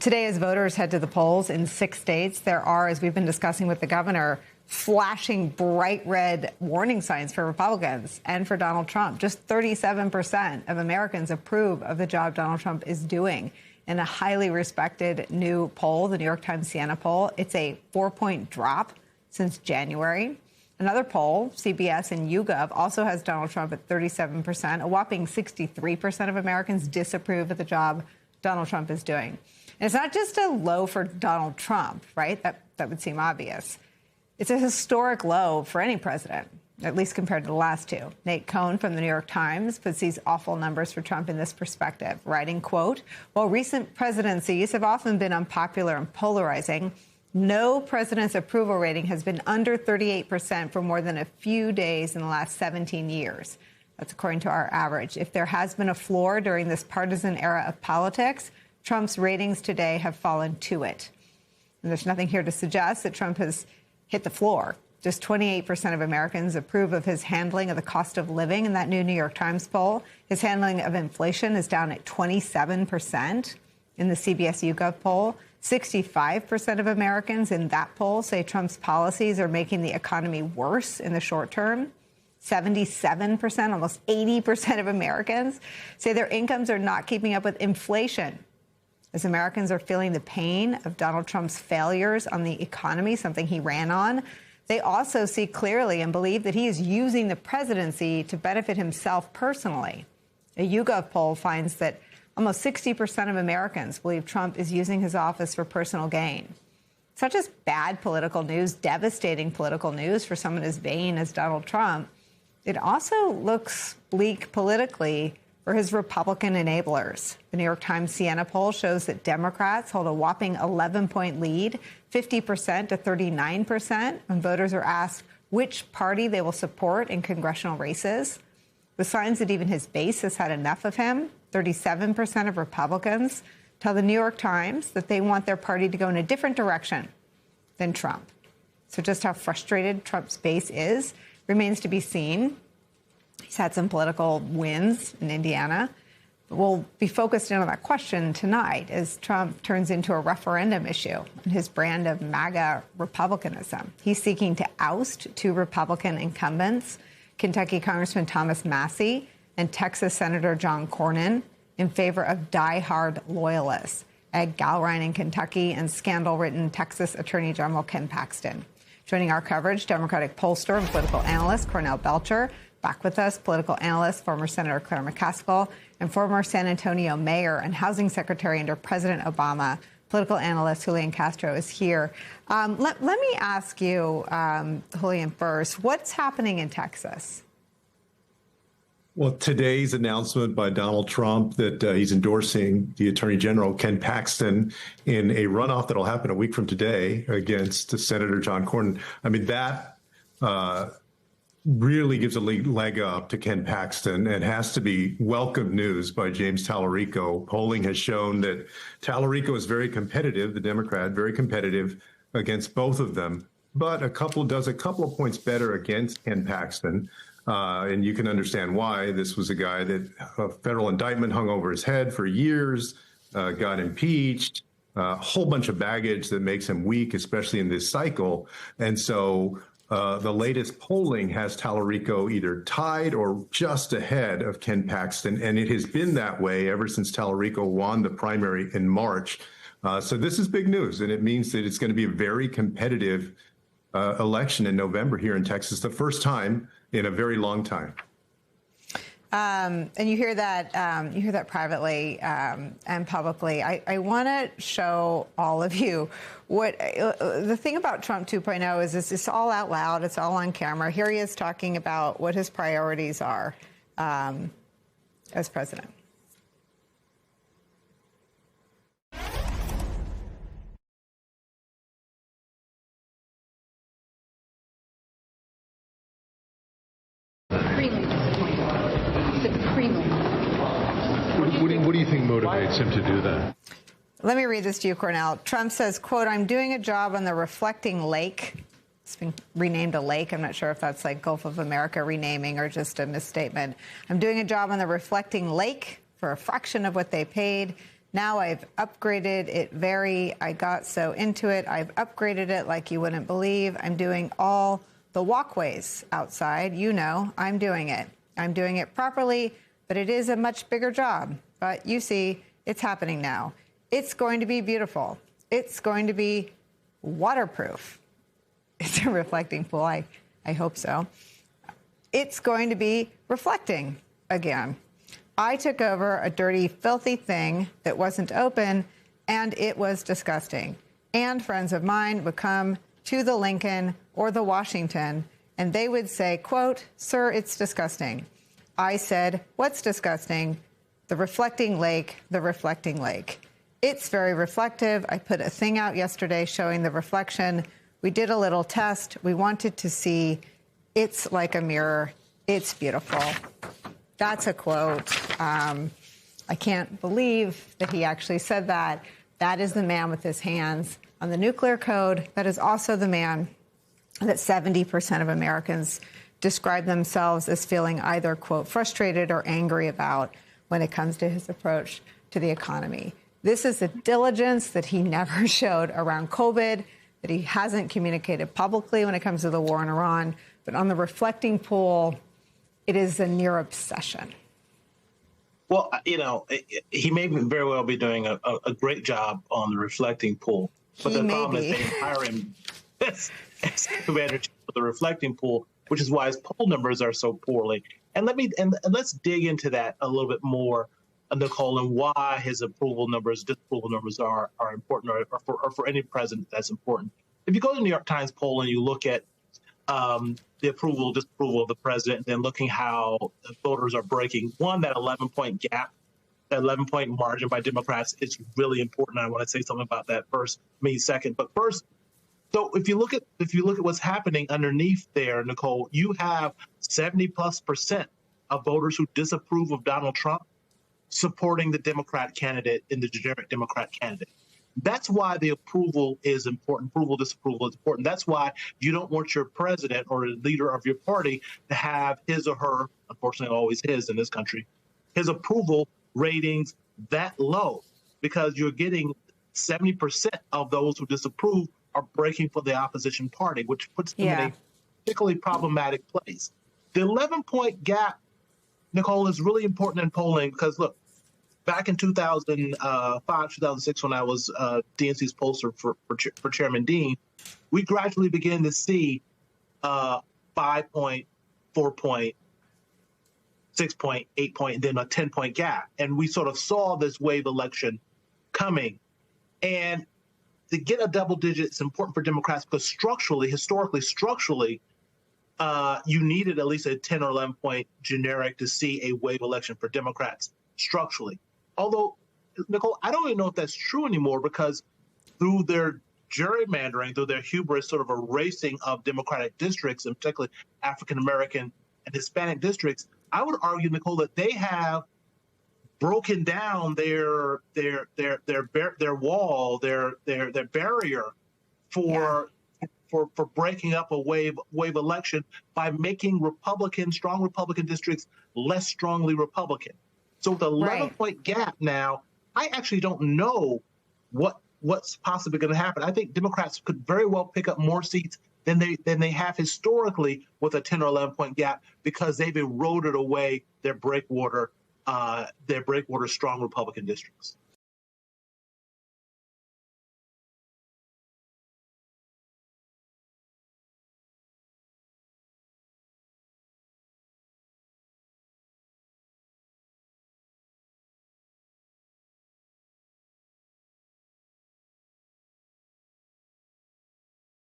Today, as voters head to the polls in 6 states, there are, as we've been discussing with the governor, flashing bright red warning signs for Republicans and for Donald Trump. Just 37% of Americans approve of the job Donald Trump is doing. In a highly respected new poll, the New York Times Siena poll, it's a 4-point drop since January. Another poll, CBS and YouGov, also has Donald Trump at 37%. A whopping 63% of Americans disapprove of the job Donald Trump is doing. And it's not just a low for Donald Trump, right? That would seem obvious. It's a historic low for any president, at least compared to the last two. Nate Cohn from the New York Times puts these awful numbers for Trump in this perspective, writing, quote, while recent presidencies have often been unpopular and polarizing, no president's approval rating has been under 38% for more than a few days in the last 17 years. That's according to our average. If there has been a floor during this partisan era of politics, Trump's ratings today have fallen to it. And there's nothing here to suggest that Trump has hit the floor. Just 28% of Americans approve of his handling of the cost of living in that new New York Times poll. His handling of inflation is down at 27%. In the CBS YouGov poll, 65% of Americans in that poll say Trump's policies are making the economy worse in the short term. 77%, almost 80% of Americans say their incomes are not keeping up with inflation. As Americans are feeling the pain of Donald Trump's failures on the economy, something he ran on, they also see clearly and believe that he is using the presidency to benefit himself personally. A YouGov poll finds that almost 60% of Americans believe Trump is using his office for personal gain. It's not just bad political news, devastating political news for someone as vain as Donald Trump. It also looks bleak politically for his Republican enablers. The New York Times Siena poll shows that Democrats hold a whopping 11-point lead, 50% to 39%, when voters are asked which party they will support in congressional races. With signs that even his base has had enough of him, 37% of Republicans tell the New York Times that they want their party to go in a different direction than Trump. So just how frustrated Trump's base is remains to be seen. He's had some political wins in Indiana. But we'll be focused in on that question tonight as Trump turns into a referendum issue and his brand of MAGA Republicanism. He's seeking to oust two Republican incumbents, Kentucky Congressman Thomas Massie and Texas Senator John Cornyn, in favor of diehard loyalists, Ed Galrein in Kentucky and scandal-ridden Texas Attorney General Ken Paxton. Joining our coverage, Democratic pollster and political analyst Cornell Belcher. Back with us, political analyst, former Senator Claire McCaskill, and former San Antonio mayor and housing secretary under President Obama, political analyst Julian Castro is here. Let me ask you, Julian, first, what's happening in Texas? Well, today's announcement by Donald Trump that he's endorsing the Attorney General, Ken Paxton, in a runoff that'll happen a week from today against Senator John Cornyn. I mean, that really gives a leg up to Ken Paxton and has to be welcome news by James Tallarico. Polling has shown that Tallarico is very competitive, the Democrat, very competitive against both of them, but does a couple of points better against Ken Paxton. And you can understand why. This was a guy that a federal indictment hung over his head for years, got impeached, a whole bunch of baggage that makes him weak, especially in this cycle. And so the latest polling has Tallarico either tied or just ahead of Ken Paxton. And it has been that way ever since Tallarico won the primary in March. So this is big news. And it means that it's going to be a very competitive election in November here in Texas, the first time in a very long time. And you hear that privately and publicly. I want to show all of you what the thing about Trump 2.0 is. It's all out loud. It's all on camera. Here he is talking about what his priorities are as president. What do you think motivates him to do that? Let me read this to you, Cornell. Trump says, quote, I'm doing a job on the reflecting lake. It's been renamed a lake. I'm not sure if that's like Gulf of America renaming or just a misstatement. I'm doing a job on the reflecting lake for a fraction of what they paid. Now I've upgraded it I got so into it, I've upgraded it like you wouldn't believe. I'm doing all the walkways outside. You know, I'm doing it. I'm doing it properly, but it is a much bigger job. But you see, it's happening now. It's going to be beautiful. It's going to be waterproof. It's a reflecting pool. I hope so. It's going to be reflecting again. I took over a dirty, filthy thing that wasn't open, and it was disgusting. And friends of mine would come to the Lincoln or the Washington, and they would say, quote, "Sir, it's disgusting." I said, "What's disgusting?" The reflecting lake, the reflecting lake. It's very reflective. I put a thing out yesterday showing the reflection. We did a little test. We wanted to see. It's like a mirror. It's beautiful. That's a quote. I can't believe that he actually said that. That is the man with his hands on the nuclear code. That is also the man that 70% of Americans describe themselves as feeling either, quote, frustrated or angry about when it comes to his approach to the economy. This is a diligence that he never showed around COVID, that he hasn't communicated publicly when it comes to the war in Iran. But on the reflecting pool, it is a near obsession. Well, you know, he may very well be doing a great job on the reflecting pool. But the problem is they hire him as commander for the reflecting pool, which is why his poll numbers are so poorly. And let's dig into that a little bit more, Nicolle, and why his approval numbers, disapproval numbers are important, or for any president that's important. If you go to the New York Times poll and you look at the approval, disapproval of the president, and then looking how the voters are breaking, that 11-point gap, that 11-point margin by Democrats is really important. I want to say something about that second. But first, so if you look at what's happening underneath there, Nicolle, you have 70+% of voters who disapprove of Donald Trump supporting the Democrat candidate in the generic Democrat candidate. That's why the approval is important. Approval, disapproval is important. That's why you don't want your president or the leader of your party to have his or her, unfortunately always his in this country, his approval ratings that low, because you're getting 70% of those who disapprove are breaking for the opposition party, which puts them in a particularly problematic place. The 11-point gap, Nicolle, is really important in polling because, look, back in 2005, 2006, when I was DNC's pollster for Chairman Dean, we gradually began to see 5-point, 4-point, 6-point, 8-point, and then a 10-point gap. And we sort of saw this wave election coming. And to get a double digit is important for Democrats because historically, you needed at least a 10 or 11-point generic to see a wave election for Democrats structurally. Although, Nicolle, I don't even know if that's true anymore because through their gerrymandering, through their hubris sort of erasing of Democratic districts, and particularly African-American and Hispanic districts, I would argue, Nicolle, that they have broken down their wall, their barrier for breaking up a wave election by making strong Republican districts less strongly Republican. So with the 11-point gap now, I actually don't know what's possibly going to happen. I think Democrats could very well pick up more seats than they have historically with a 10 or 11-point gap because they've eroded away their breakwater strong Republican districts.